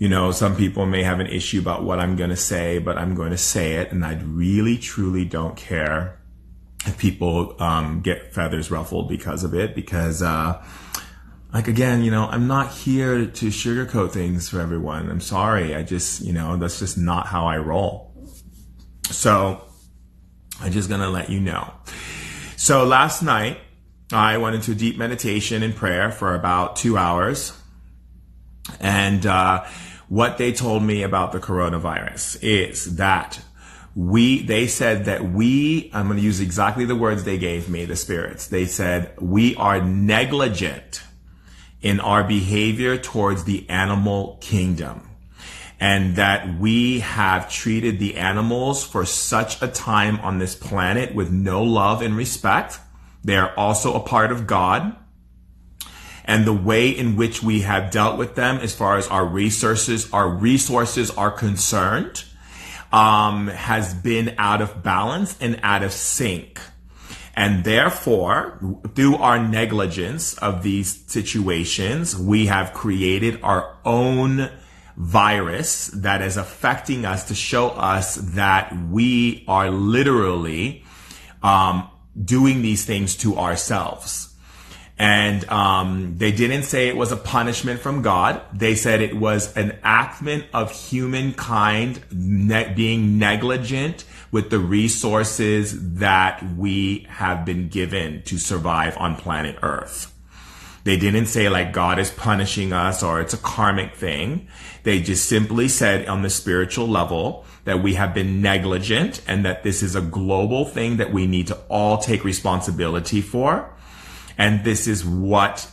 Some people may have an issue about what I'm going to say, but I'm going to say it. And I really, truly don't care if people get feathers ruffled because of it. Because, again, I'm not here to sugarcoat things for everyone. I'm sorry. That's just not how I roll. So I'm just going to let you know. So last night, I went into deep meditation and prayer for about 2 hours. And what they told me about the coronavirus is that they said that I'm going to use exactly the words they gave me, the spirits. They said, we are negligent in our behavior towards the animal kingdom. And that we have treated the animals for such a time on this planet with no love and respect. They are also a part of God. And the way in which we have dealt with them as far as our resources are concerned, has been out of balance and out of sync. And therefore, through our negligence of these situations, we have created our own virus that is affecting us to show us that we are literally doing these things to ourselves. And they didn't say it was a punishment from God. They said it was an enactment of humankind being negligent with the resources that we have been given to survive on planet Earth. They didn't say like God is punishing us or it's a karmic thing. They just simply said on the spiritual level that we have been negligent and that this is a global thing that we need to all take responsibility for. And this is what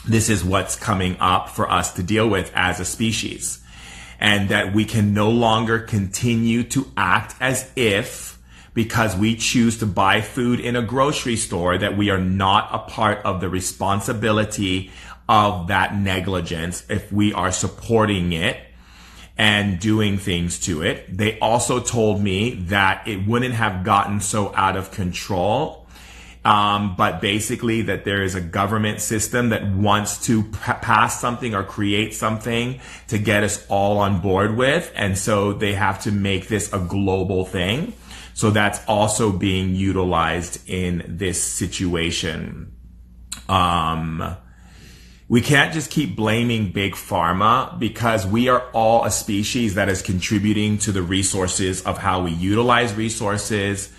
this is what's coming up for us to deal with as a species. And that we can no longer continue to act as if, because we choose to buy food in a grocery store, that we are not a part of the responsibility of that negligence if we are supporting it and doing things to it. They also told me that it wouldn't have gotten so out of control, but basically that there is a government system that wants to pass something or create something to get us all on board with, and so they have to make this a global thing. So that's also being utilized in this situation. We can't just keep blaming big pharma, because we are all a species that is contributing to the resources of how we utilize resources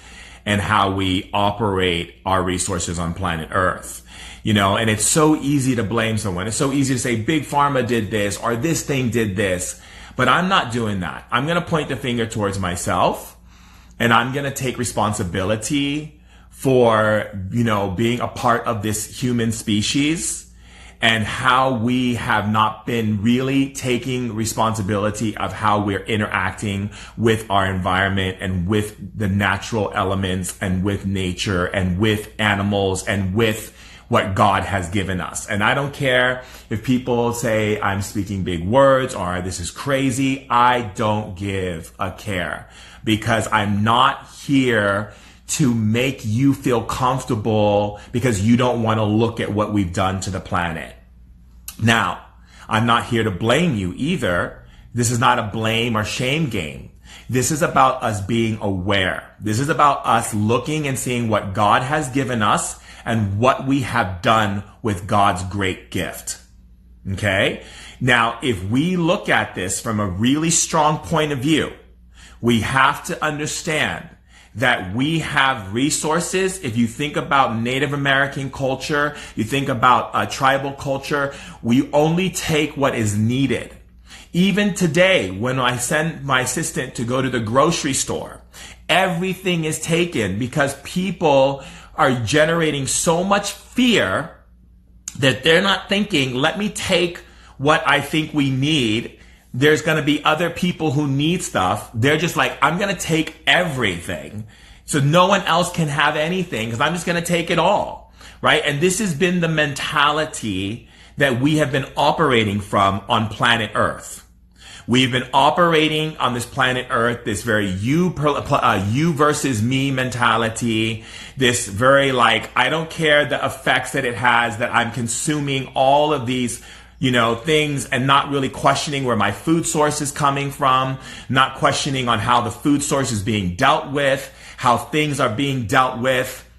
and how we operate our resources on planet Earth. And it's so easy to blame someone. It's so easy to say big pharma did this or this thing did this, but I'm not doing that. I'm going to point the finger towards myself, and I'm going to take responsibility for, being a part of this human species and how we have not been really taking responsibility of how we're interacting with our environment and with the natural elements and with nature and with animals and with what God has given us. And I don't care if people say I'm speaking big words or this is crazy. I don't give a care, because I'm not here to make you feel comfortable because you don't want to look at what we've done to the planet. Now, I'm not here to blame you either. This is not a blame or shame game. This is about us being aware. This is about us looking and seeing what God has given us and what we have done with God's great gift. Okay? Now, if we look at this from a really strong point of view, we have to understand that we have resources. If you think about Native American culture, you think about tribal culture, we only take what is needed. Even today, when I send my assistant to go to the grocery store, everything is taken because people are generating so much fear that they're not thinking, let me take what I think we need. There's going to be other people who need stuff. They're just like, I'm going to take everything so no one else can have anything because I'm just going to take it all, right? And this has been the mentality that we have been operating from on planet Earth. We've been operating on this planet Earth, this very you versus me mentality, this very like, I don't care the effects that it has, that I'm consuming all of these, things and not really questioning where my food source is coming from, not questioning on how the food source is being dealt with, how things are being dealt with.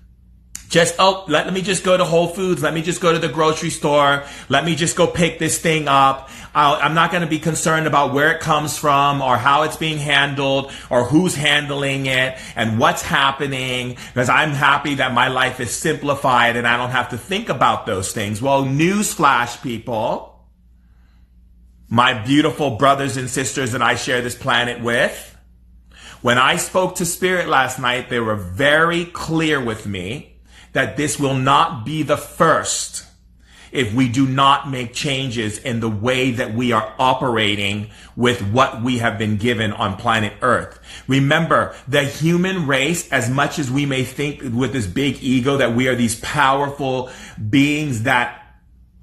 Let me just go to Whole Foods. Let me just go to the grocery store. Let me just go pick this thing up. I'm not going to be concerned about where it comes from or how it's being handled or who's handling it and what's happening, because I'm happy that my life is simplified and I don't have to think about those things. Well, newsflash, people, my beautiful brothers and sisters that I share this planet with, when I spoke to Spirit last night, they were very clear with me that this will not be the first if we do not make changes in the way that we are operating with what we have been given on planet Earth. Remember, the human race, as much as we may think with this big ego that we are these powerful beings that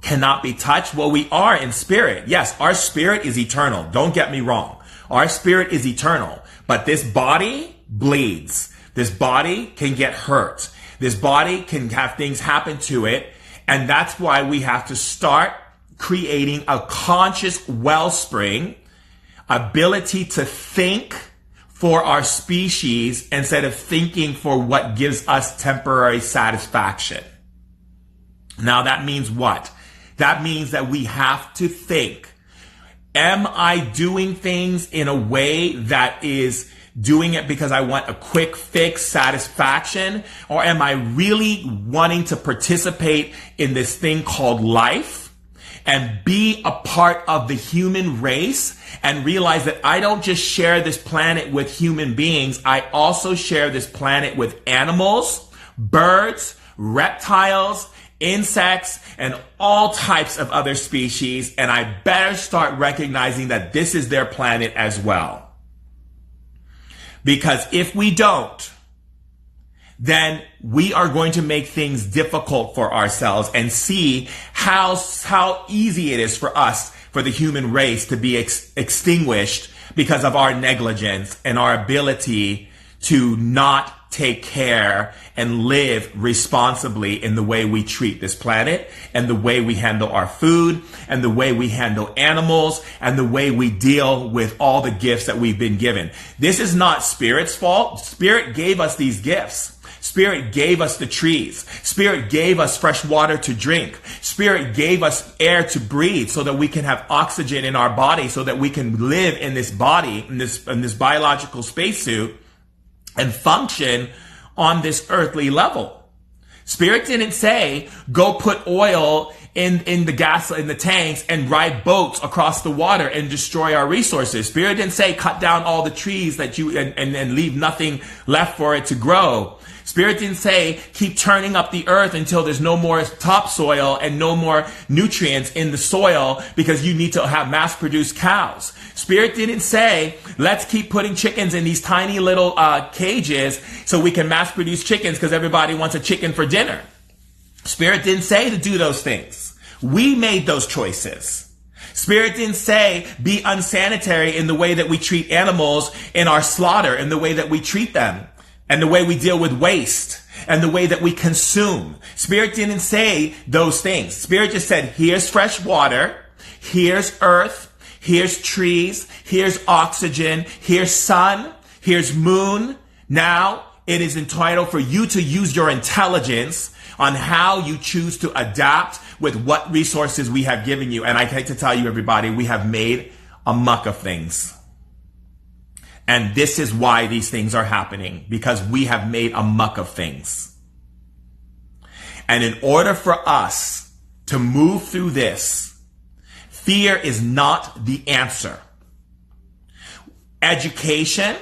cannot be touched, well, we are in spirit. Yes, our spirit is eternal. Don't get me wrong. Our spirit is eternal, but this body bleeds. This body can get hurt. This body can have things happen to it. And that's why we have to start creating a conscious wellspring, ability to think for our species instead of thinking for what gives us temporary satisfaction. Now that means what? That means that we have to think, am I doing things in a way that is doing it because I want a quick fix satisfaction? Or am I really wanting to participate in this thing called life and be a part of the human race and realize that I don't just share this planet with human beings. I also share this planet with animals, birds, reptiles, insects, and all types of other species. And I better start recognizing that this is their planet as well. Because if we don't, then we are going to make things difficult for ourselves and see how easy it is for us, for the human race, to be extinguished because of our negligence and our ability to not take care and live responsibly in the way we treat this planet and the way we handle our food and the way we handle animals and the way we deal with all the gifts that we've been given. This is not Spirit's fault. Spirit gave us these gifts. Spirit gave us the trees. Spirit gave us fresh water to drink. Spirit gave us air to breathe so that we can have oxygen in our body, so that we can live in this body, in this biological spacesuit, and function on this earthly level. Spirit didn't say, go put oil in the tanks and ride boats across the water and destroy our resources. Spirit didn't say, cut down all the trees that and leave nothing left for it to grow. Spirit didn't say, keep turning up the earth until there's no more topsoil and no more nutrients in the soil because you need to have mass-produced cows. Spirit didn't say, let's keep putting chickens in these tiny little cages so we can mass-produce chickens because everybody wants a chicken for dinner. Spirit didn't say to do those things. We made those choices. Spirit didn't say, be unsanitary in the way that we treat animals in our slaughter, in the way that we treat them, and the way we deal with waste, and the way that we consume. Spirit didn't say those things. Spirit just said, here's fresh water, here's earth, here's trees, here's oxygen, here's sun, here's moon. Now it is entitled for you to use your intelligence on how you choose to adapt with what resources we have given you. And I hate to tell you, everybody, we have made a muck of things. And this is why these things are happening, because we have made a muck of things. And in order for us to move through this, fear is not the answer. Education,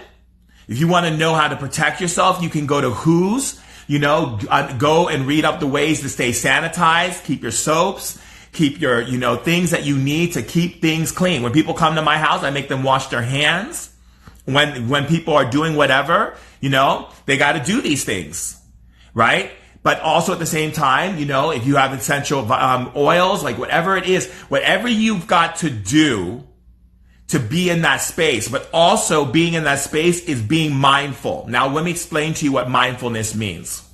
if you want to know how to protect yourself, you can go to WHO's, go and read up the ways to stay sanitized, keep your soaps, keep your, things that you need to keep things clean. When people come to my house, I make them wash their hands. When people are doing whatever, they got to do these things, right? But also at the same time, if you have essential oils, like whatever it is, whatever you've got to do to be in that space, but also being in that space is being mindful. Now, let me explain to you what mindfulness means.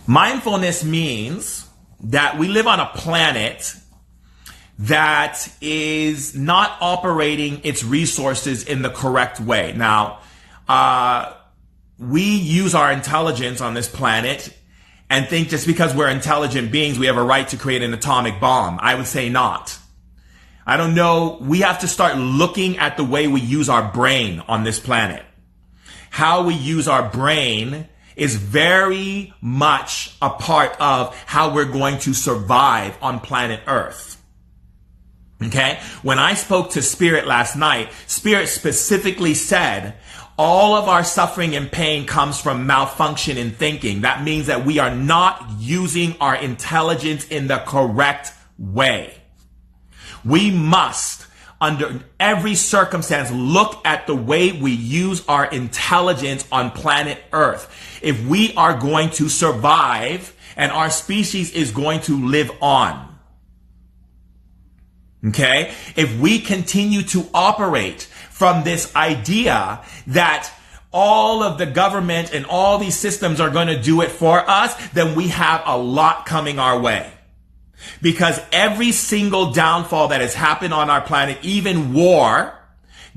Mindfulness means that we live on a planet that is not operating its resources in the correct way. Now, we use our intelligence on this planet and think just because we're intelligent beings, we have a right to create an atomic bomb. I would say not. I don't know. We have to start looking at the way we use our brain on this planet. How we use our brain is very much a part of how we're going to survive on planet Earth. Okay? When I spoke to Spirit last night, Spirit specifically said, all of our suffering and pain comes from malfunction in thinking. That means that we are not using our intelligence in the correct way. We must, under every circumstance, look at the way we use our intelligence on planet Earth. If we are going to survive and our species is going to live on. Okay? If we continue to operate from this idea that all of the government and all these systems are going to do it for us, then we have a lot coming our way. Because every single downfall that has happened on our planet, even war,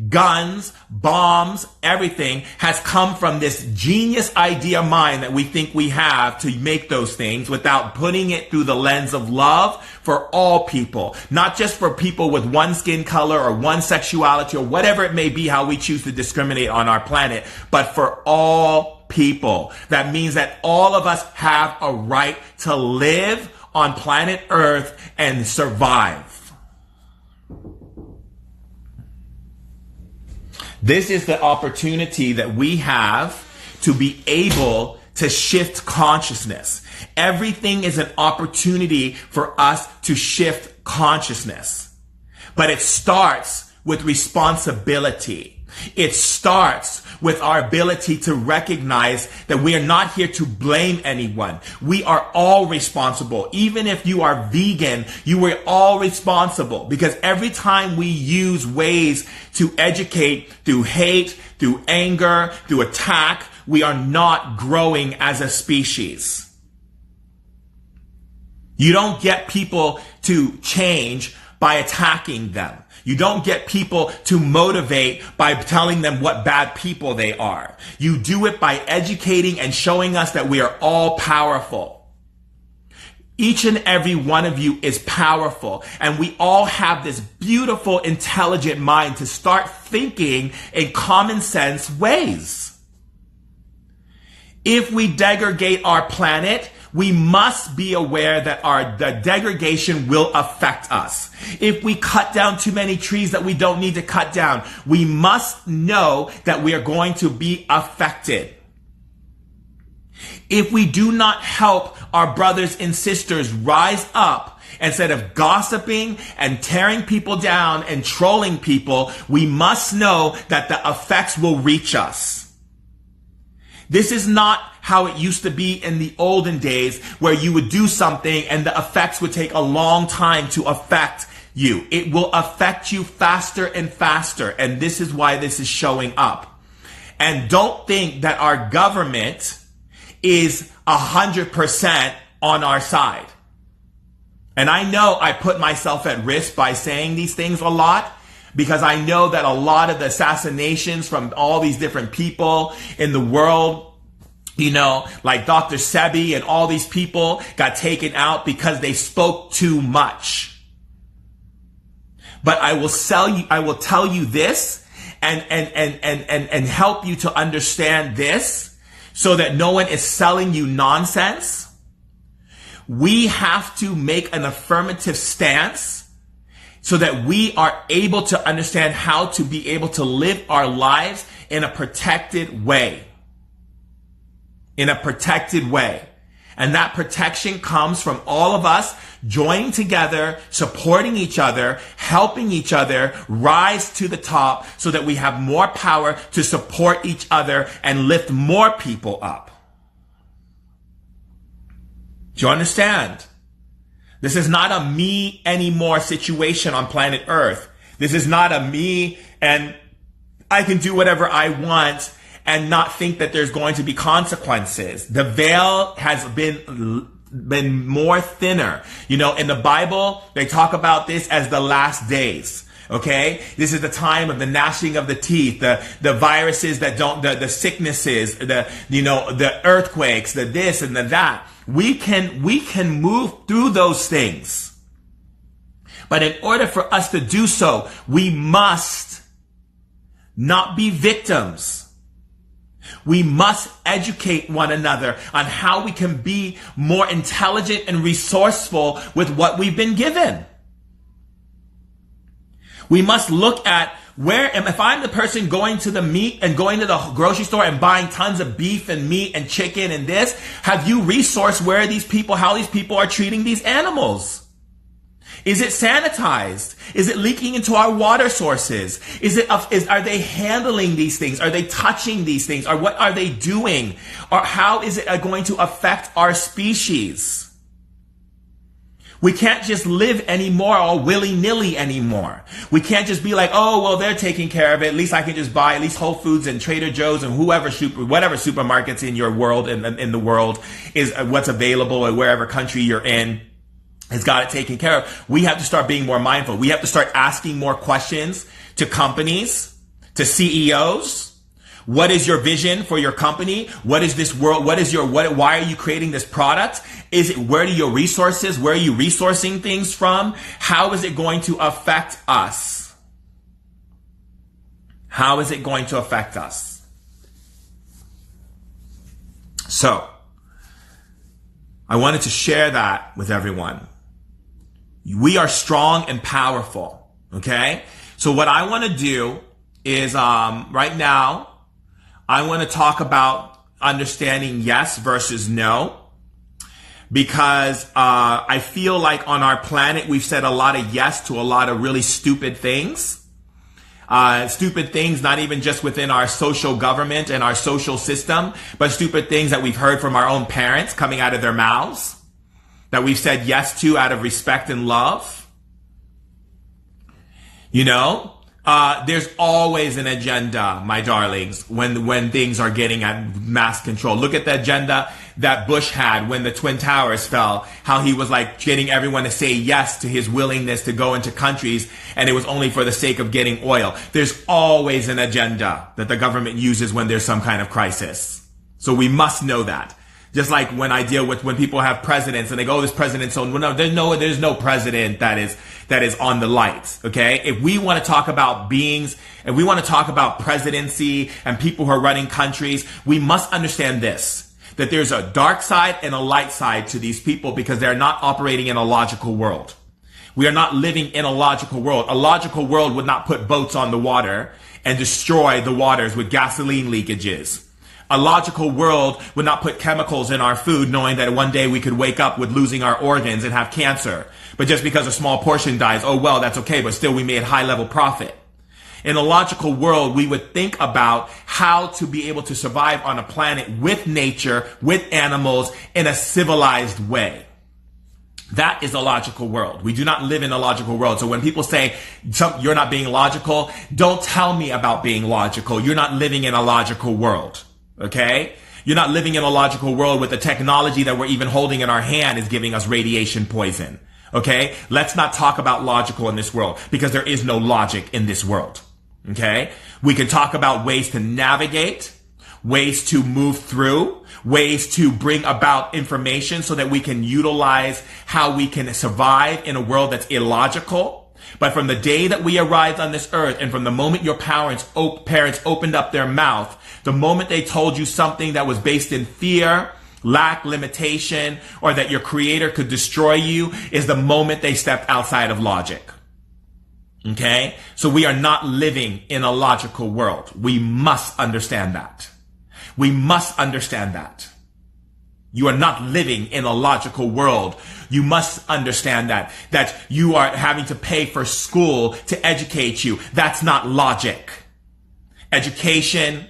guns, bombs, everything has come from this genius idea mind that we think we have to make those things without putting it through the lens of love for all people, not just for people with one skin color or one sexuality or whatever it may be, how we choose to discriminate on our planet, but for all people. That means that all of us have a right to live on planet Earth and survive. This is the opportunity that we have to be able to shift consciousness. Everything is an opportunity for us to shift consciousness. But it starts with responsibility. It starts with our ability to recognize that we are not here to blame anyone. We are all responsible. Even if you are vegan, you are all responsible, because every time we use ways to educate through hate, through anger, through attack, we are not growing as a species. You don't get people to change by attacking them. You don't get people to motivate by telling them what bad people they are. You do it by educating and showing us that we are all powerful. Each and every one of you is powerful, and we all have this beautiful, intelligent mind to start thinking in common sense ways. If we degradate our planet, we must be aware that the degradation will affect us. If we cut down too many trees that we don't need to cut down, we must know that we are going to be affected. If we do not help our brothers and sisters rise up, instead of gossiping and tearing people down and trolling people, we must know that the effects will reach us. This is not how it used to be in the olden days, where you would do something and the effects would take a long time to affect you. It will affect you faster and faster, and this is why this is showing up. And don't think that our government is 100% on our side. And I know I put myself at risk by saying these things a lot, because I know that a lot of the assassinations from all these different people in the world, you know, like Dr. Sebi and all these people got taken out because they spoke too much. But I will tell you this and help you to understand this, so that no one is selling you nonsense. We have to make an affirmative stance so that we are able to understand how to be able to live our lives in a protected way. In a protected way. And that protection comes from all of us joining together, supporting each other, helping each other rise to the top, so that we have more power to support each other and lift more people up. Do you understand? This is not a me anymore situation on planet Earth. This is not a me and I can do whatever I want and not think that there's going to be consequences. The veil has been more thinner. You know, in the Bible, they talk about this as the last days. Okay? This is the time of the gnashing of the teeth, the viruses that the sicknesses, the earthquakes, the this and the that. We can move through those things. But in order for us to do so, we must not be victims. We must educate one another on how we can be more intelligent and resourceful with what we've been given. We must look at if I'm the person going to the meat and going to the grocery store and buying tons of beef and meat and chicken and this, have you resourced how these people are treating these animals? Is it sanitized? Is it leaking into our water sources? Are they handling these things? Are they touching these things? Or what are they doing? Or how is it going to affect our species? We can't just live anymore all willy-nilly anymore. We can't just be like, oh, well, they're taking care of it. At least I can just buy at least Whole Foods and Trader Joe's and whatever supermarkets in your world and in the world is what's available or wherever country you're in. Has got it taken care of. We have to start being more mindful. We have to start asking more questions to companies, to CEOs. What is your vision for your company? What is this world? Why are you creating this product? Where are your resources? Where are you resourcing things from? How is it going to affect us? How is it going to affect us? So, I wanted to share that with everyone. We are strong and powerful, okay? So what I want to do is, right now, I want to talk about understanding yes versus no, because I feel like on our planet, we've said a lot of yes to a lot of really stupid things. Stupid things, not even just within our social government and our social system, but stupid things that we've heard from our own parents coming out of their mouths, that we've said yes to out of respect and love. You know, there's always an agenda, my darlings, when things are getting at mass control. Look at the agenda that Bush had when the Twin Towers fell, how he was like getting everyone to say yes to his willingness to go into countries, and it was only for the sake of getting oil. There's always an agenda that the government uses when there's some kind of crisis. So we must know that. Just like when I deal with when people have presidents and they go, oh, this president's on. Well, no, there's no president that is on the lights. Okay. If we want to talk about beings, if we want to talk about presidency and people who are running countries, we must understand this, that there's a dark side and a light side to these people because they're not operating in a logical world. We are not living in a logical world. A logical world would not put boats on the water and destroy the waters with gasoline leakages. A logical world would not put chemicals in our food knowing that one day we could wake up with losing our organs and have cancer. But just because a small portion dies, oh well, that's okay, but still we made high level profit. In a logical world, we would think about how to be able to survive on a planet with nature, with animals, in a civilized way. That is a logical world. We do not live in a logical world. So when people say, you're not being logical, don't tell me about being logical. You're not living in a logical world. Okay? You're not living in a logical world with the technology that we're even holding in our hand is giving us radiation poison. Okay? Let's not talk about logical in this world because there is no logic in this world. Okay? We can talk about ways to navigate, ways to move through, ways to bring about information so that we can utilize how we can survive in a world that's illogical. But from the day that we arrived on this earth and from the moment your parents opened up their mouth, the moment they told you something that was based in fear, lack, limitation, or that your creator could destroy you is the moment they stepped outside of logic. Okay? So we are not living in a logical world. We must understand that. We must understand that. You are not living in a logical world. You must understand that you are having to pay for school to educate you. That's not logic. Education,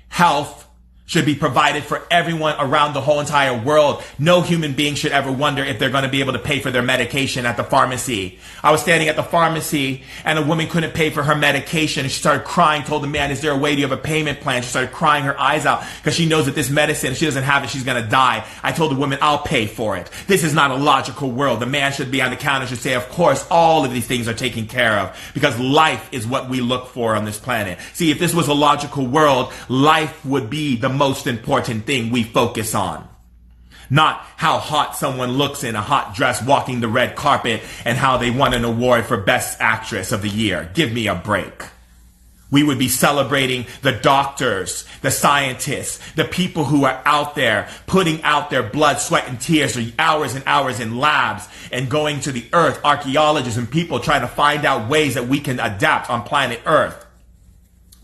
health, should be provided for everyone around the whole entire world. No human being should ever wonder if they're going to be able to pay for their medication at the pharmacy. I was standing at the pharmacy and a woman couldn't pay for her medication and she started crying, told the man, is there a way, do you have a payment plan? She started crying her eyes out because she knows that this medicine, if she doesn't have it, she's going to die. I told the woman, I'll pay for it. This is not a logical world. The man should be on the counter, should say, of course, all of these things are taken care of because life is what we look for on this planet. See, if this was a logical world, life would be the most important thing we focus on. Not how hot someone looks in a hot dress walking the red carpet and how they won an award for Best Actress of the Year. Give me a break. We would be celebrating the doctors, the scientists, the people who are out there putting out their blood, sweat, and tears for hours and hours in labs and going to the earth, archaeologists and people trying to find out ways that we can adapt on planet Earth.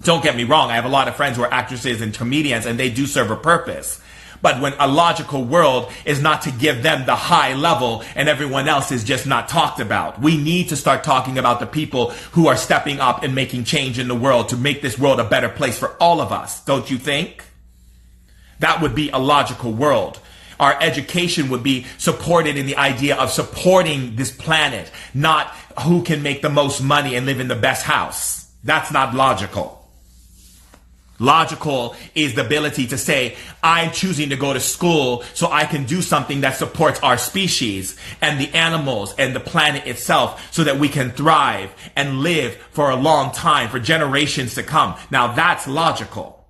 Don't get me wrong, I have a lot of friends who are actresses and comedians and they do serve a purpose. But when a logical world is not to give them the high level and everyone else is just not talked about. We need to start talking about the people who are stepping up and making change in the world to make this world a better place for all of us. Don't you think? That would be a logical world. Our education would be supported in the idea of supporting this planet, not who can make the most money and live in the best house. That's not logical. Logical is the ability to say, I'm choosing to go to school so I can do something that supports our species and the animals and the planet itself so that we can thrive and live for a long time, for generations to come. Now that's logical.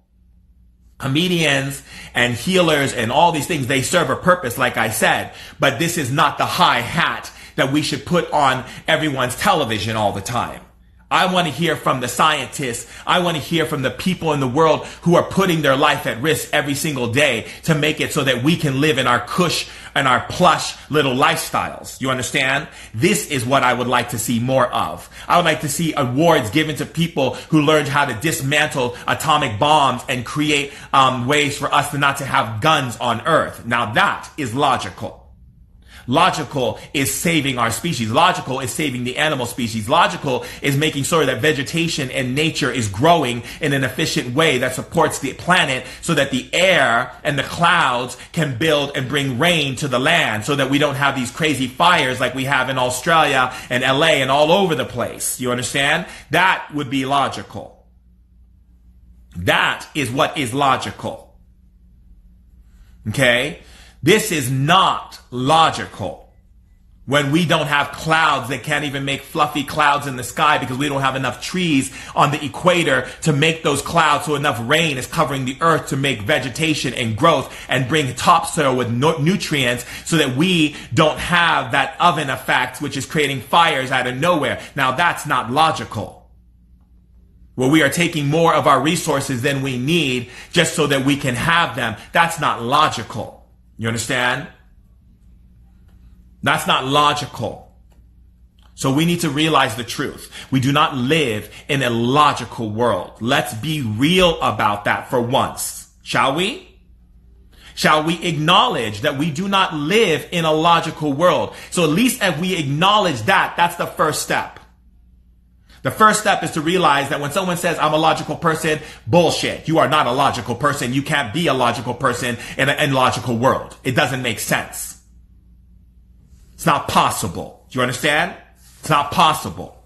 Comedians and healers and all these things, they serve a purpose, like I said, but this is not the high hat that we should put on everyone's television all the time. I want to hear from the scientists. I want to hear from the people in the world who are putting their life at risk every single day to make it so that we can live in our cush and our plush little lifestyles. You understand? This is what I would like to see more of. I would like to see awards given to people who learned how to dismantle atomic bombs and create ways for us not to have guns on Earth. Now that is logical. Logical is saving our species. Logical is saving the animal species. Logical is making sure that vegetation and nature is growing in an efficient way that supports the planet so that the air and the clouds can build and bring rain to the land so that we don't have these crazy fires like we have in Australia and LA and all over the place. You understand? That would be logical. That is what is logical. Okay? This is not logical when we don't have clouds that can't even make fluffy clouds in the sky because we don't have enough trees on the equator to make those clouds so enough rain is covering the earth to make vegetation and growth and bring topsoil with nutrients so that we don't have that oven effect which is creating fires out of nowhere. Now that's not logical. Where we are taking more of our resources than we need just so that we can have them. That's not logical. You understand? That's not logical. So we need to realize the truth. We do not live in a logical world. Let's be real about that for once. Shall we? Shall we acknowledge that we do not live in a logical world? So at least if we acknowledge that, that's the first step. The first step is to realize that when someone says, I'm a logical person, bullshit. You are not a logical person. You can't be a logical person in an illogical world. It doesn't make sense. It's not possible. Do you understand? It's not possible.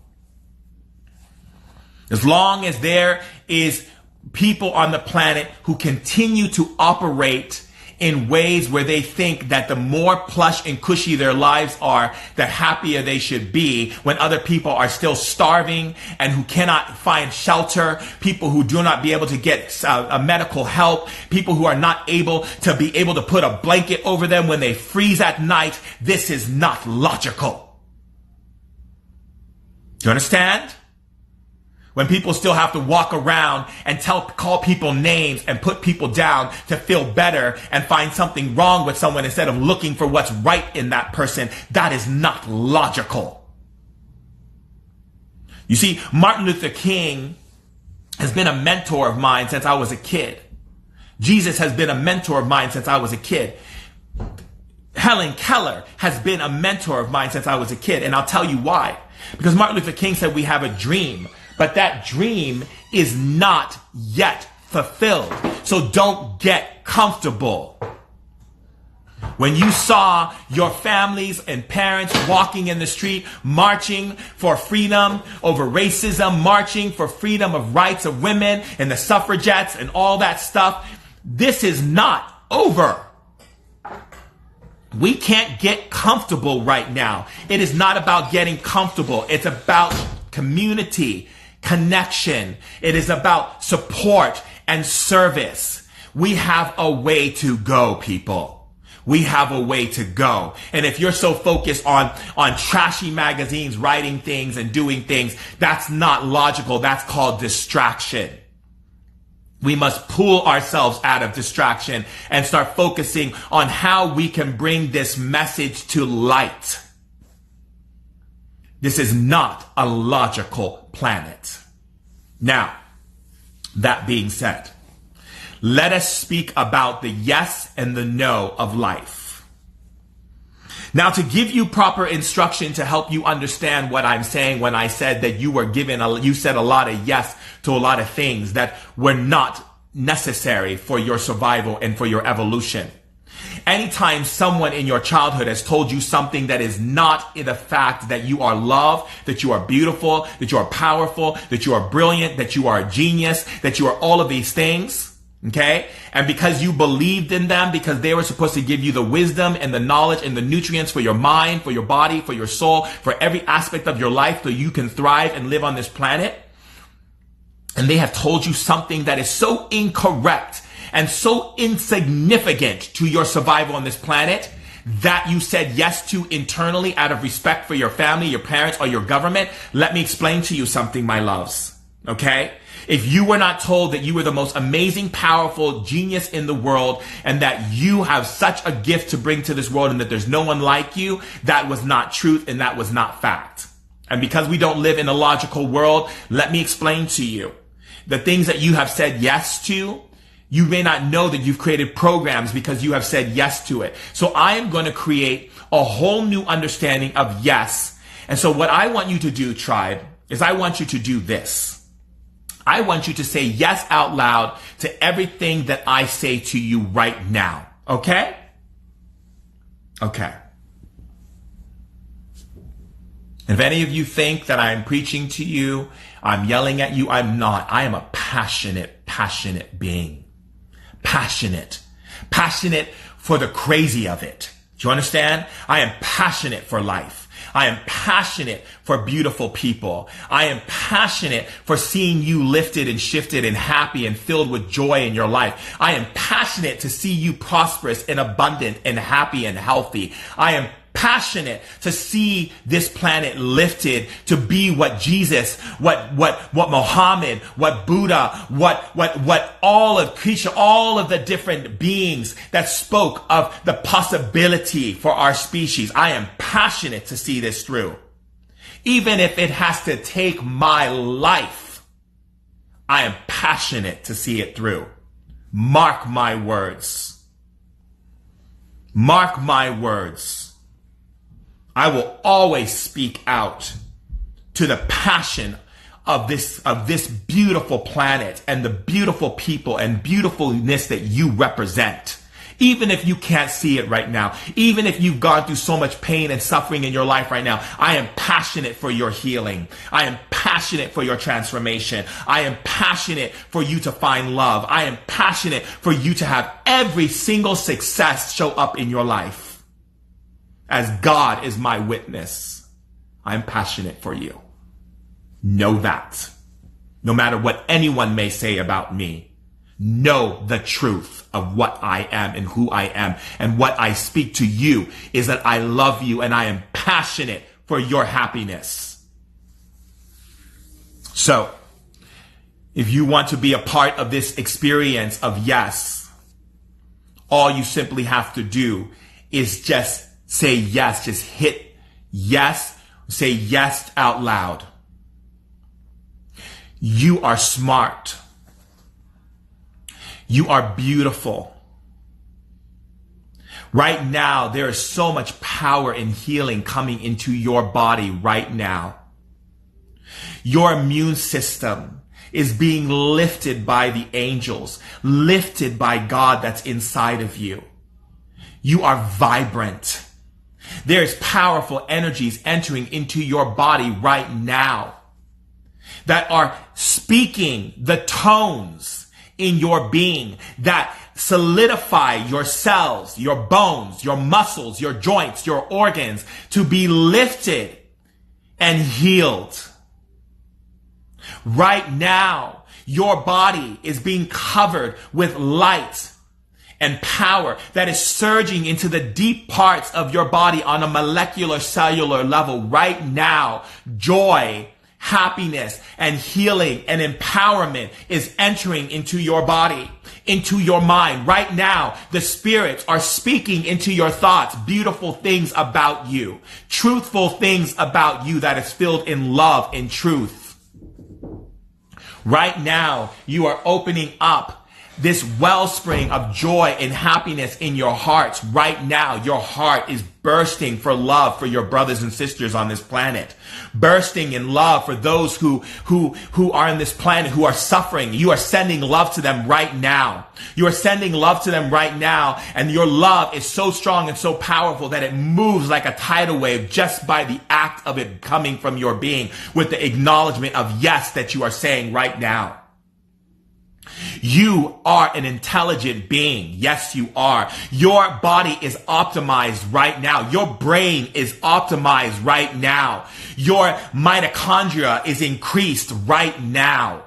As long as there is people on the planet who continue to operate in ways where they think that the more plush and cushy their lives are, the happier they should be when other people are still starving and who cannot find shelter, people who do not be able to get medical help, people who are not able to put a blanket over them when they freeze at night. This is not logical. Do you understand? When people still have to walk around and call people names and put people down to feel better and find something wrong with someone instead of looking for what's right in that person, that is not logical. You see, Martin Luther King has been a mentor of mine since I was a kid. Jesus has been a mentor of mine since I was a kid. Helen Keller has been a mentor of mine since I was a kid, and I'll tell you why. Because Martin Luther King said we have a dream. But that dream is not yet fulfilled. So don't get comfortable. When you saw your families and parents walking in the street, marching for freedom over racism, marching for freedom of rights of women and the suffragettes and all that stuff, this is not over. We can't get comfortable right now. It is not about getting comfortable. It's about community, connection. It is about support and service. We have a way to go, people. We have a way to go. And if you're so focused on trashy magazines, writing things and doing things, that's not logical. That's called distraction. We must pull ourselves out of distraction and start focusing on how we can bring this message to light. This is not a logical planet. Now, that being said, let us speak about the yes and the no of life. Now, to give you proper instruction to help you understand what I'm saying when I said that you said a lot of yes to a lot of things that were not necessary for your survival and for your evolution. Anytime someone in your childhood has told you something that is not in the fact that you are loved, that you are beautiful, that you are powerful, that you are brilliant, that you are a genius, that you are all of these things, okay? And because you believed in them, because they were supposed to give you the wisdom and the knowledge and the nutrients for your mind, for your body, for your soul, for every aspect of your life so you can thrive and live on this planet, and they have told you something that is so incorrect and so insignificant to your survival on this planet that you said yes to internally out of respect for your family, your parents, or your government, let me explain to you something, my loves. Okay? If you were not told that you were the most amazing, powerful genius in the world and that you have such a gift to bring to this world and that there's no one like you, that was not truth and that was not fact. And because we don't live in a logical world, let me explain to you. The things that you have said yes to, you may not know that you've created programs because you have said yes to it. So I am going to create a whole new understanding of yes. And so what I want you to do, tribe, is I want you to do this. I want you to say yes out loud to everything that I say to you right now. Okay? Okay. If any of you think that I'm preaching to you, I'm yelling at you, I'm not. I am a passionate being. Passionate for the crazy of it. Do you understand? I am passionate for life. I am passionate for beautiful people. I am passionate for seeing you lifted and shifted and happy and filled with joy in your life. I am passionate to see you prosperous and abundant and happy and healthy. I am passionate to see this planet lifted to be what Jesus, what Muhammad, what Buddha, what all of creation, all of the different beings that spoke of the possibility for our species. I am passionate to see this through. Even if it has to take my life, I am passionate to see it through. Mark my words. Mark my words. I will always speak out to the passion of this beautiful planet and the beautiful people and beautifulness that you represent. Even if you can't see it right now, even if you've gone through so much pain and suffering in your life right now, I am passionate for your healing. I am passionate for your transformation. I am passionate for you to find love. I am passionate for you to have every single success show up in your life. As God is my witness, I'm passionate for you. Know that. No matter what anyone may say about me, know the truth of what I am and who I am. And what I speak to you is that I love you and I am passionate for your happiness. So, if you want to be a part of this experience of yes, all you simply have to do is just say yes. Just hit yes. Say yes out loud. You are smart. You are beautiful. Right now, there is so much power and healing coming into your body right now. Your immune system is being lifted by the angels, lifted by God that's inside of you. You are vibrant. There's powerful energies entering into your body right now that are speaking the tones in your being that solidify your cells, your bones, your muscles, your joints, your organs to be lifted and healed. Right now, your body is being covered with light and power that is surging into the deep parts of your body on a molecular cellular level. Right now, joy, happiness, and healing and empowerment is entering into your body, into your mind. Right now, the spirits are speaking into your thoughts, beautiful things about you, truthful things about you that is filled in love and truth. Right now, you are opening up this wellspring of joy and happiness in your hearts. Right now, your heart is bursting for love for your brothers and sisters on this planet. Bursting in love for those who are on this planet, who are suffering. You are sending love to them right now. You are sending love to them right now. And your love is so strong and so powerful that it moves like a tidal wave just by the act of it coming from your being, with the acknowledgement of yes that you are saying right now. You are an intelligent being. Yes, you are. Your body is optimized right now. Your brain is optimized right now. Your mitochondria is increased right now.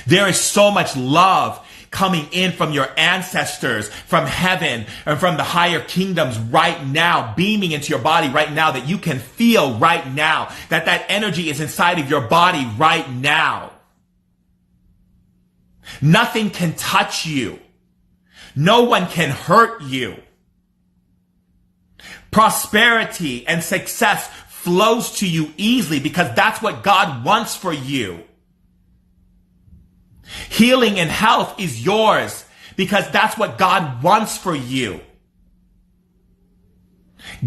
There is so much love coming in from your ancestors, from heaven, and from the higher kingdoms right now, beaming into your body right now, that you can feel right now, that energy is inside of your body right now. Nothing can touch you. No one can hurt you. Prosperity and success flows to you easily because that's what God wants for you. Healing and health is yours because that's what God wants for you.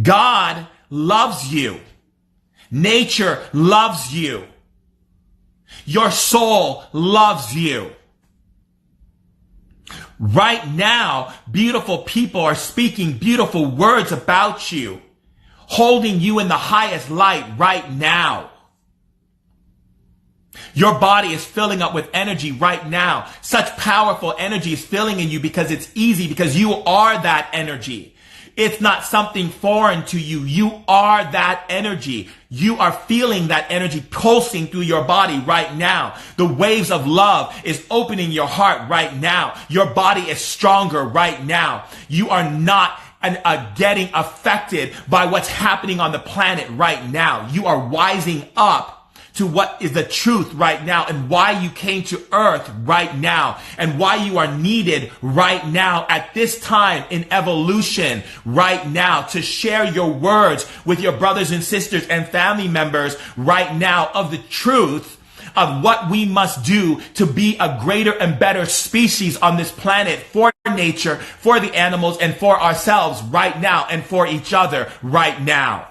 God loves you. Nature loves you. Your soul loves you. Right now, beautiful people are speaking beautiful words about you, holding you in the highest light right now. Your body is filling up with energy right now. Such powerful energy is filling in you because it's easy, because you are that energy. It's not something foreign to you. You are that energy. You are feeling that energy pulsing through your body right now. The waves of love is opening your heart right now. Your body is stronger right now. You are not getting affected by what's happening on the planet right now. You are wising up to what is the truth right now, and why you came to earth right now, and why you are needed right now at this time in evolution right now, to share your words with your brothers and sisters and family members right now of the truth of what we must do to be a greater and better species on this planet, for nature, for the animals, and for ourselves right now, and for each other right now.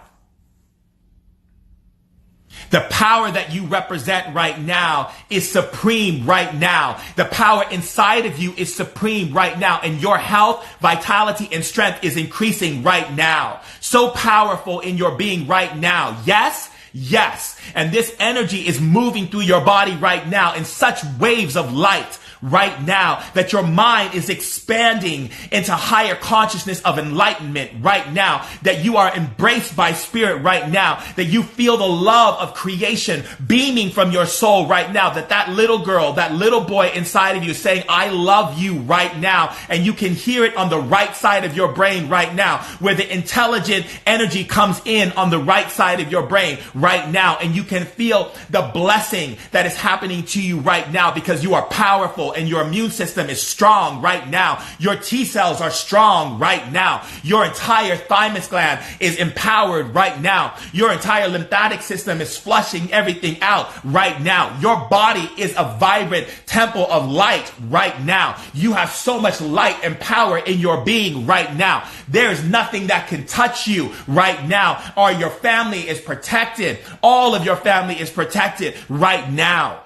The power that you represent right now is supreme right now. The power inside of you is supreme right now. And your health, vitality, and strength is increasing right now. So powerful in your being right now. Yes? Yes. And this energy is moving through your body right now in such waves of light right now that your mind is expanding into higher consciousness of enlightenment right now, that you are embraced by spirit right now, that you feel the love of creation beaming from your soul right now, that little girl, that little boy inside of you is saying, I love you right now. And you can hear it on the right side of your brain right now, where the intelligent energy comes in on the right side of your brain right now. And you can feel the blessing that is happening to you right now because you are powerful, muscle and your immune system is strong right now. Your T cells are strong right now. Your entire thymus gland is empowered right now. Your entire lymphatic system is flushing everything out right now. Your body is a vibrant temple of light right now. You have so much light and power in your being right now. There is nothing that can touch you right now, or your family is protected. All of your family is protected right now.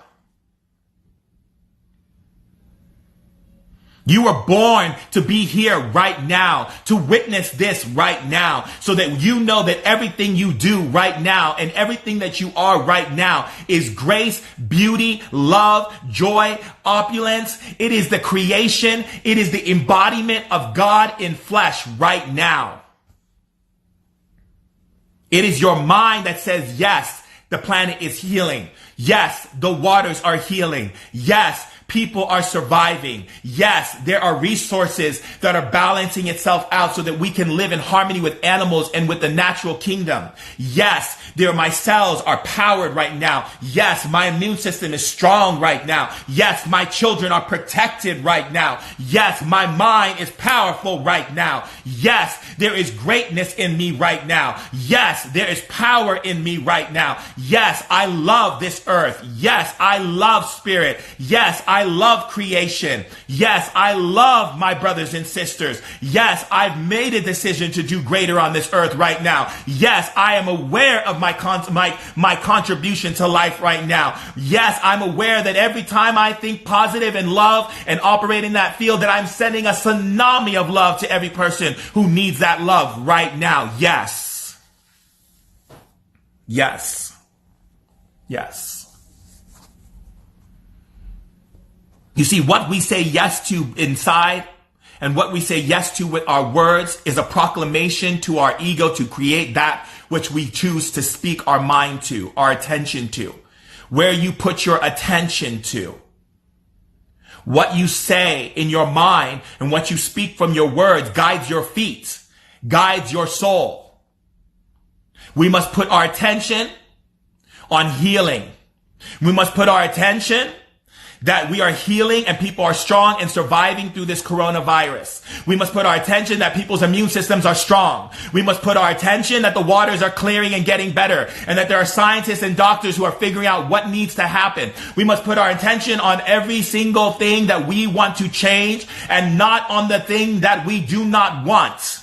You were born to be here right now, to witness this right now, so that you know that everything you do right now and everything that you are right now is grace, beauty, love, joy, opulence. It is the creation. It is the embodiment of God in flesh right now. It is your mind that says, yes, the planet is healing. Yes, the waters are healing. Yes, people are surviving. Yes, there are resources that are balancing itself out so that we can live in harmony with animals and with the natural kingdom. Yes, my cells are powered right now. Yes, my immune system is strong right now. Yes, my children are protected right now. Yes, my mind is powerful right now. Yes, there is greatness in me right now. Yes, there is power in me right now. Yes, I love this earth. Yes, I love spirit. Yes, I love creation. Yes, I love my brothers and sisters. Yes, I've made a decision to do greater on this earth right now. Yes, I am aware of my contribution to life right now. Yes, I'm aware that every time I think positive and love and operate in that field, that I'm sending a tsunami of love to every person who needs that love right now. Yes. Yes. Yes. You see, what we say yes to inside and what we say yes to with our words is a proclamation to our ego to create that which we choose to speak our mind to, our attention to. Where you put your attention to. What you say in your mind and what you speak from your words guides your feet, guides your soul. We must put our attention on healing. We must put our attention that we are healing and people are strong and surviving through this coronavirus. We must put our attention that people's immune systems are strong. We must put our attention that the waters are clearing and getting better, and that there are scientists and doctors who are figuring out what needs to happen. We must put our attention on every single thing that we want to change and not on the thing that we do not want.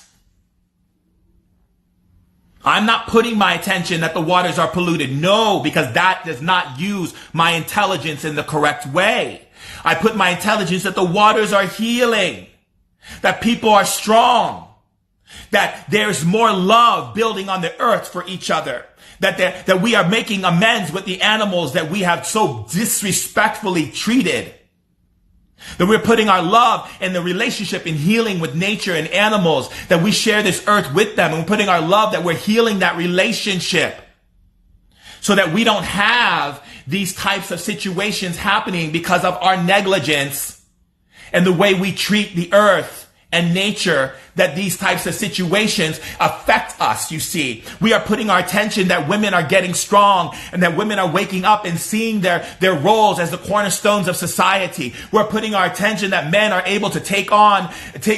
I'm not putting my attention that the waters are polluted. No, because that does not use my intelligence in the correct way. I put my intelligence that the waters are healing, that people are strong, that there's more love building on the earth for each other, that we are making amends with the animals that we have so disrespectfully treated. That we're putting our love in the relationship in healing with nature and animals, that we share this earth with them, and we're putting our love that we're healing that relationship so that we don't have these types of situations happening because of our negligence and the way we treat the earth and nature, that these types of situations affect us, you see. We are putting our attention that women are getting strong and that women are waking up and seeing their roles as the cornerstones of society. We're putting our attention that men are able to take on,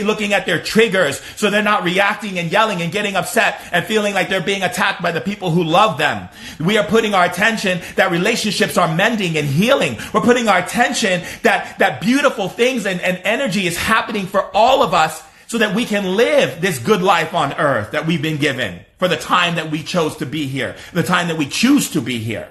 looking at their triggers so they're not reacting and yelling and getting upset and feeling like they're being attacked by the people who love them. We are putting our attention that relationships are mending and healing. We're putting our attention that beautiful things and energy is happening for all of us, so that we can live this good life on earth that we've been given for the time that we chose to be here, the time that we choose to be here.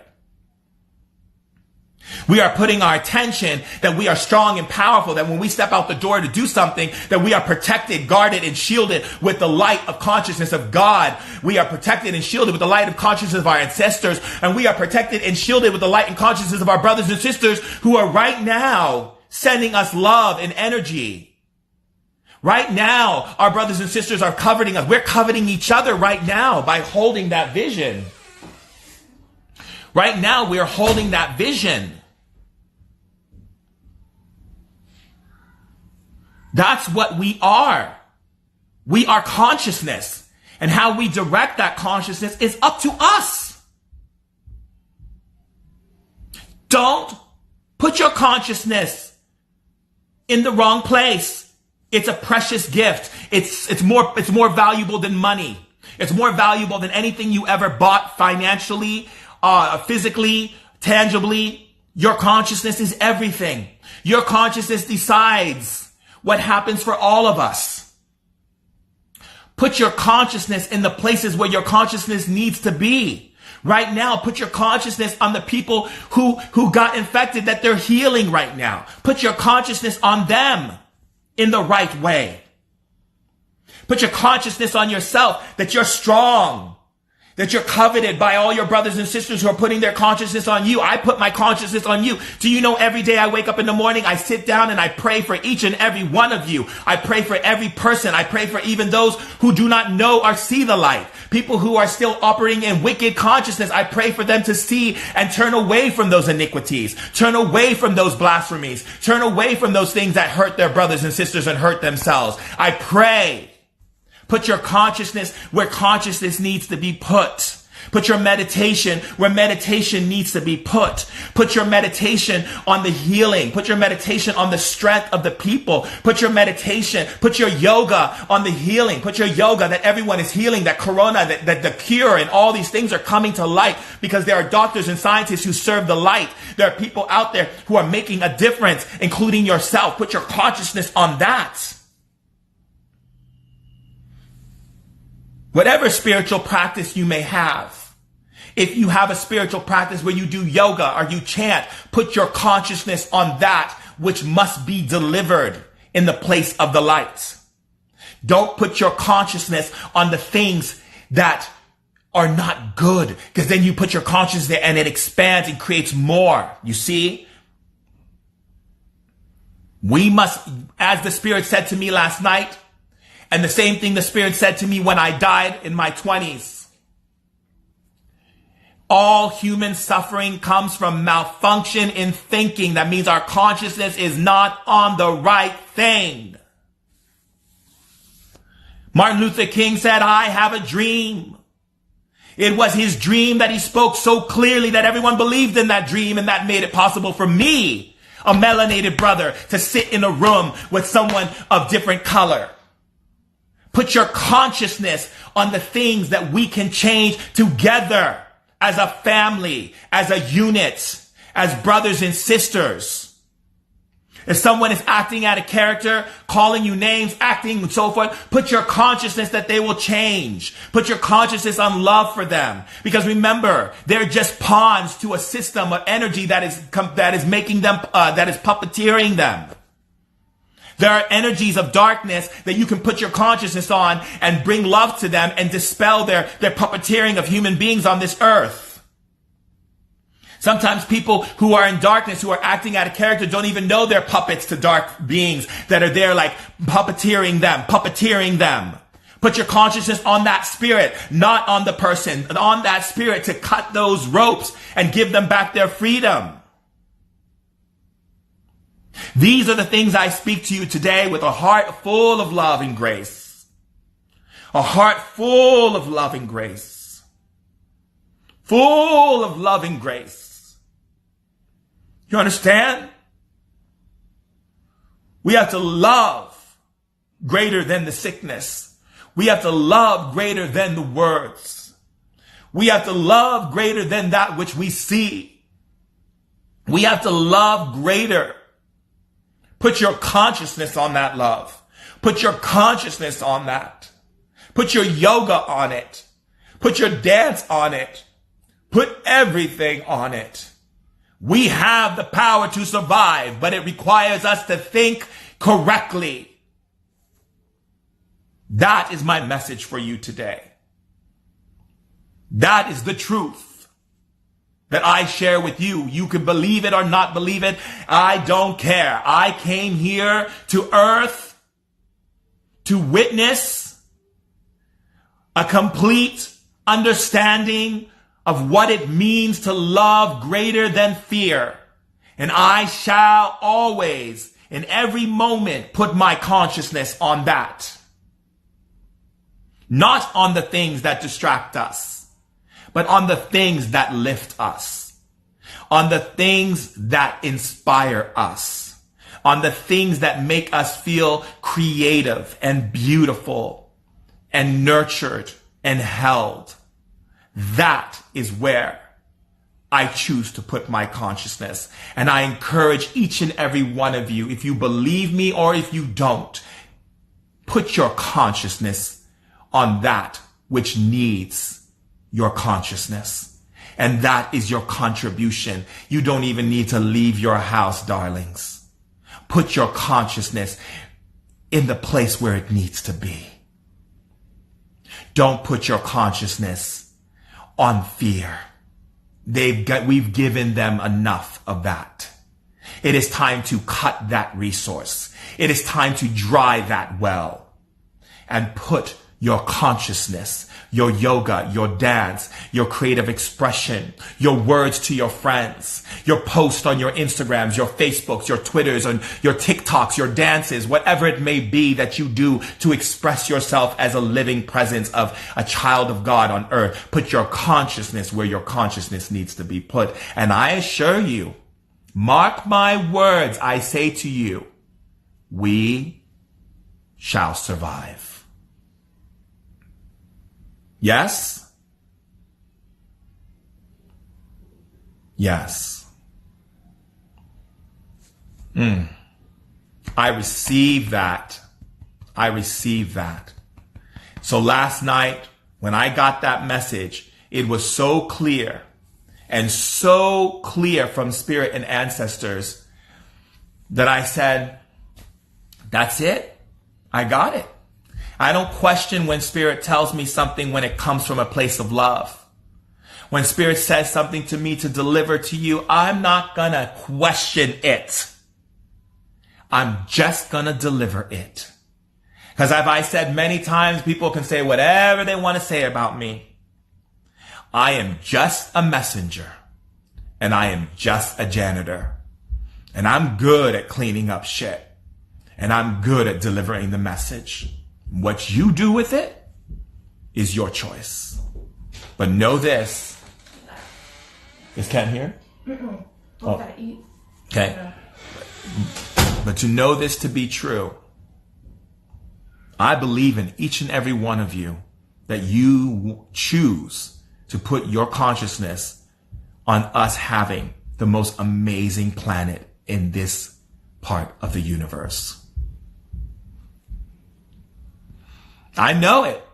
We are putting our attention that we are strong and powerful, that when we step out the door to do something, that we are protected, guarded, and shielded with the light of consciousness of God. We are protected and shielded with the light of consciousness of our ancestors, and we are protected and shielded with the light and consciousness of our brothers and sisters who are right now sending us love and energy. Right now, our brothers and sisters are coveting us. We're coveting each other right now by holding that vision. Right now, we are holding that vision. That's what we are. We are consciousness. And how we direct that consciousness is up to us. Don't put your consciousness in the wrong place. It's a precious gift. It's more valuable than money. It's more valuable than anything you ever bought financially, physically, tangibly. Your consciousness is everything. Your consciousness decides what happens for all of us. Put your consciousness in the places where your consciousness needs to be. Right now, put your consciousness on the people who got infected that they're healing right now. Put your consciousness on them in the right way. Put your consciousness on yourself, that you're strong, that you're coveted by all your brothers and sisters who are putting their consciousness on you. I put my consciousness on you. Do you know every day I wake up in the morning, I sit down and I pray for each and every one of you. I pray for every person. I pray for even those who do not know or see the light. People who are still operating in wicked consciousness. I pray for them to see and turn away from those iniquities. Turn away from those blasphemies. Turn away from those things that hurt their brothers and sisters and hurt themselves. I pray. Put your consciousness where consciousness needs to be put. Put your meditation where meditation needs to be put. Put your meditation on the healing. Put your meditation on the strength of the people. Put your meditation, put your yoga on the healing. Put your yoga that everyone is healing, that corona, that the cure and all these things are coming to light because there are doctors and scientists who serve the light. There are people out there who are making a difference, including yourself. Put your consciousness on that. Whatever spiritual practice you may have, if you have a spiritual practice where you do yoga or you chant, put your consciousness on that which must be delivered in the place of the light. Don't put your consciousness on the things that are not good, because then you put your consciousness there and it expands and creates more. You see? We must, as the Spirit said to me last night, and the same thing the Spirit said to me when I died in my 20s. All human suffering comes from malfunction in thinking. That means our consciousness is not on the right thing. Martin Luther King said, I have a dream. It was his dream that he spoke so clearly that everyone believed in that dream, and that made it possible for me, a melanated brother, to sit in a room with someone of different color. Put your consciousness on the things that we can change together as a family, as a unit, as brothers and sisters. If someone is acting out of character, calling you names, acting and so forth, put your consciousness that they will change. Put your consciousness on love for them. Because remember, they're just pawns to a system of energy that is making them, that is puppeteering them. There are energies of darkness that you can put your consciousness on and bring love to them and dispel their puppeteering of human beings on this earth. Sometimes people who are in darkness, who are acting out of character, don't even know they're puppets to dark beings that are there like puppeteering them. Put your consciousness on that spirit, not on the person, on that spirit to cut those ropes and give them back their freedom. These are the things I speak to you today with a heart full of love and grace. A heart full of love and grace. Full of love and grace. You understand? We have to love greater than the sickness. We have to love greater than the words. We have to love greater than that which we see. We have to love greater. Put your consciousness on that love. Put your consciousness on that. Put your yoga on it. Put your dance on it. Put everything on it. We have the power to survive, but it requires us to think correctly. That is my message for you today. That is the truth that I share with you. You can believe it or not believe it. I don't care. I came here to earth to witness a complete understanding of what it means to love greater than fear. And I shall always, in every moment, put my consciousness on that. Not on the things that distract us, but on the things that lift us, on the things that inspire us, on the things that make us feel creative and beautiful and nurtured and held. That is where I choose to put my consciousness. And I encourage each and every one of you, if you believe me or if you don't, put your consciousness on that which needs your consciousness. And that is your contribution. You don't even need to leave your house, darlings. Put your consciousness in the place where it needs to be. Don't put your consciousness on fear. We've given them enough of that. It is time to cut that resource. It is time to dry that well and put your consciousness, your yoga, your dance, your creative expression, your words to your friends, your posts on your Instagrams, your Facebooks, your Twitters, and your TikToks, your dances, whatever it may be that you do to express yourself as a living presence of a child of God on earth. Put your consciousness where your consciousness needs to be put. And I assure you, mark my words, I say to you, we shall survive. Yes? Yes. I receive that. I receive that. So last night, when I got that message, it was so clear and so clear from Spirit and ancestors that I said, that's it. I got it. I don't question when Spirit tells me something when it comes from a place of love. When Spirit says something to me to deliver to you, I'm not gonna question it. I'm just gonna deliver it. Because as I said many times, people can say whatever they want to say about me. I am just a messenger. And I am just a janitor. And I'm good at cleaning up shit. And I'm good at delivering the message. What you do with it is your choice. But know this. Is Ken here? Oh. Okay. But to know this to be true, I believe in each and every one of you that you choose to put your consciousness on us having the most amazing planet in this part of the universe. I know it.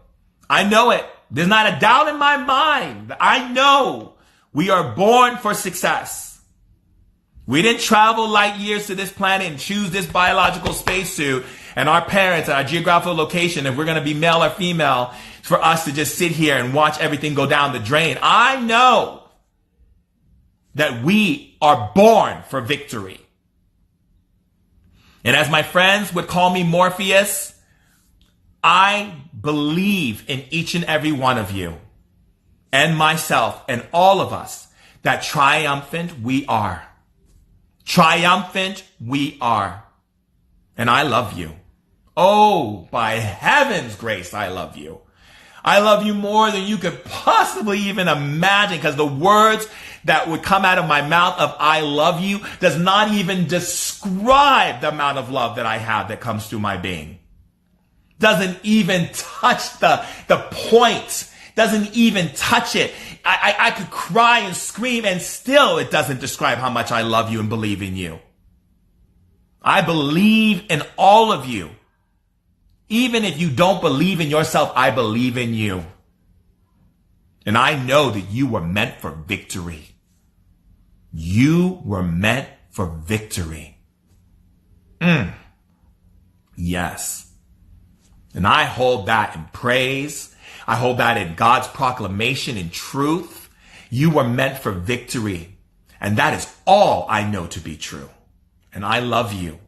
I know it. There's not a doubt in my mind. I know we are born for success. We didn't travel light years to this planet and choose this biological spacesuit and our parents and our geographical location, if we're going to be male or female, for us to just sit here and watch everything go down the drain. I know that we are born for victory. And as my friends would call me Morpheus, I believe in each and every one of you and myself and all of us that triumphant we are. Triumphant we are. And I love you. Oh, by heaven's grace, I love you. I love you more than you could possibly even imagine, because the words that would come out of my mouth of I love you does not even describe the amount of love that I have that comes through my being. Doesn't even touch the point. Doesn't even touch it. I could cry and scream and still it doesn't describe how much I love you and believe in you. I believe in all of you. Even if you don't believe in yourself, I believe in you. And I know that you were meant for victory. You were meant for victory. Yes. And I hold that in praise. I hold that in God's proclamation in truth. You were meant for victory. And that is all I know to be true. And I love you.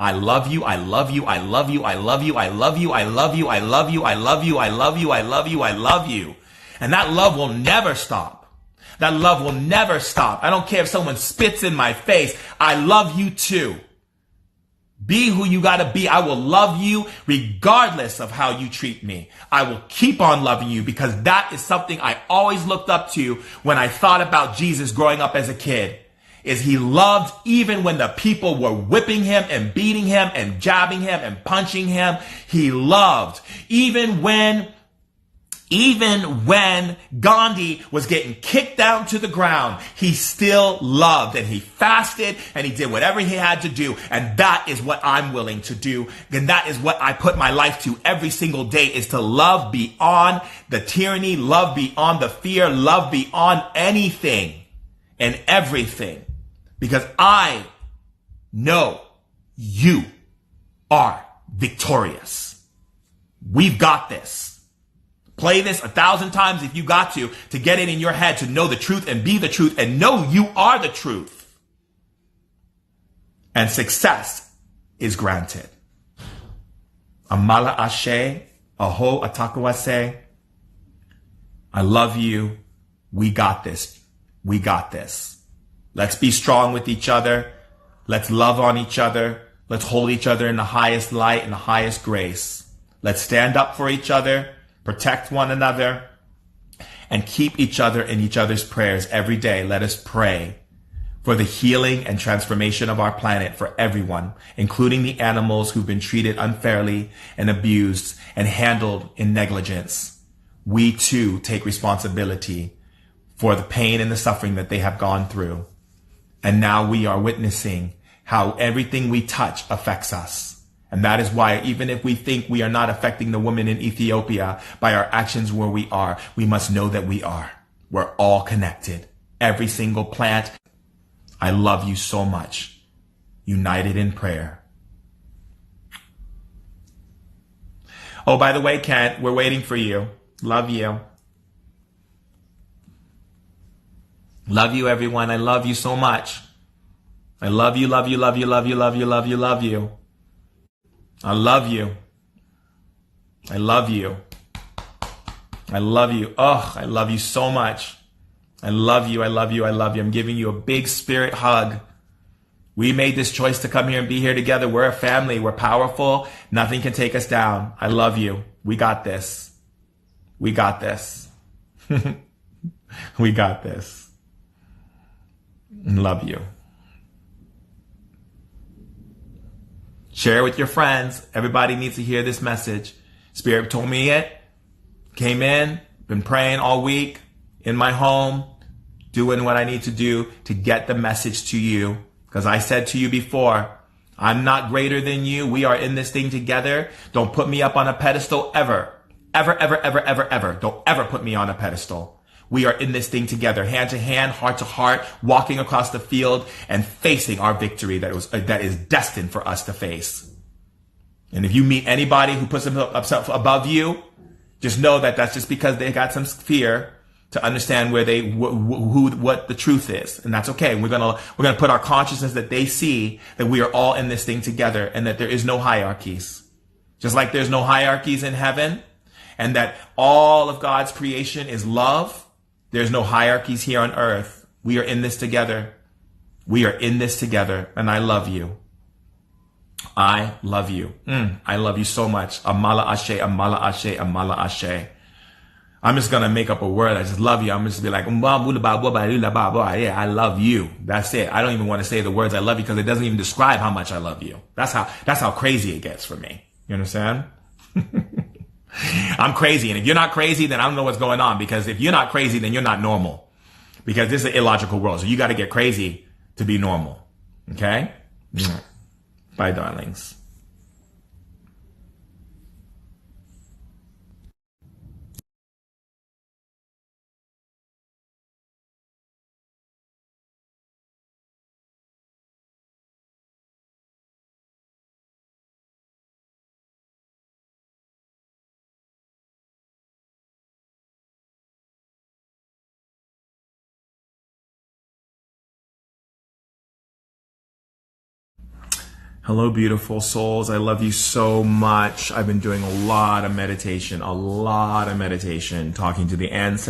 I love you. I love you. I love you. I love you. I love you. I love you. I love you. I love you. I love you. I love you. I love you. And that love will never stop. That love will never stop. I don't care if someone spits in my face. I love you too. Be who you gotta be. I will love you regardless of how you treat me. I will keep on loving you because that is something I always looked up to when I thought about Jesus growing up as a kid. is he loved even when the people were whipping him and beating him and jabbing him and punching him. He loved even when Gandhi was getting kicked down to the ground, he still loved, and he fasted and he did whatever he had to do. And that is what I'm willing to do. And that is what I put my life to every single day, is to love beyond the tyranny, love beyond the fear, love beyond anything and everything. Because I know you are victorious. We've got this. Play this 1,000 times if you got to get it in your head, to know the truth and be the truth and know you are the truth. And success is granted. Amala Ashe, Aho Atakwase. I love you. We got this. We got this. Let's be strong with each other. Let's love on each other. Let's hold each other in the highest light and the highest grace. Let's stand up for each other. Protect one another, and keep each other in each other's prayers every day. Let us pray for the healing and transformation of our planet for everyone, including the animals who've been treated unfairly and abused and handled in negligence. We too take responsibility for the pain and the suffering that they have gone through. And now we are witnessing how everything we touch affects us. And that is why, even if we think we are not affecting the women in Ethiopia by our actions where we are, we must know that we are. We're all connected. Every single plant. I love you so much. United in prayer. Oh, by the way, Kent, we're waiting for you. Love you. Love you, everyone. I love you so much. I love you, love you, love you, love you, love you, love you, love you. I love you. I love you. I love you. Oh, I love you so much. I love you. I love you. I love you. I'm giving you a big spirit hug. We made this choice to come here and be here together. We're a family. We're powerful. Nothing can take us down. I love you. We got this. We got this. We got this. Love you. Share it with your friends. Everybody needs to hear this message. Spirit told me it. Came in, been praying all week in my home, doing what I need to do to get the message to you. Because I said to you before, I'm not greater than you. We are in this thing together. Don't put me up on a pedestal ever. Ever, ever, ever, ever, ever. Don't ever put me on a pedestal. We are in this thing together, hand to hand, heart to heart, walking across the field and facing our victory that is destined for us to face. And if you meet anybody who puts themselves above you, just know that that's just because they got some fear to understand where what the truth is. And that's okay. We're going to put our consciousness that they see that we are all in this thing together and that there is no hierarchies. Just like there's no hierarchies in heaven and that all of God's creation is love. There's no hierarchies here on earth. We are in this together. We are in this together. And I love you. I love you. I love you so much. Amala Ashe, Amala Ashe, Amala Ashe. I'm just going to make up a word. I just love you. I'm just be like, yeah, I love you. That's it. I don't even want to say the words I love you because it doesn't even describe how much I love you. That's how crazy it gets for me. You understand? I'm crazy. And if you're not crazy, then I don't know what's going on. Because if you're not crazy, then you're not normal. Because this is an illogical world. So you got to get crazy to be normal. Okay? Bye, darlings. Hello, beautiful souls. I love you so much. I've been doing a lot of meditation, talking to the ancestors.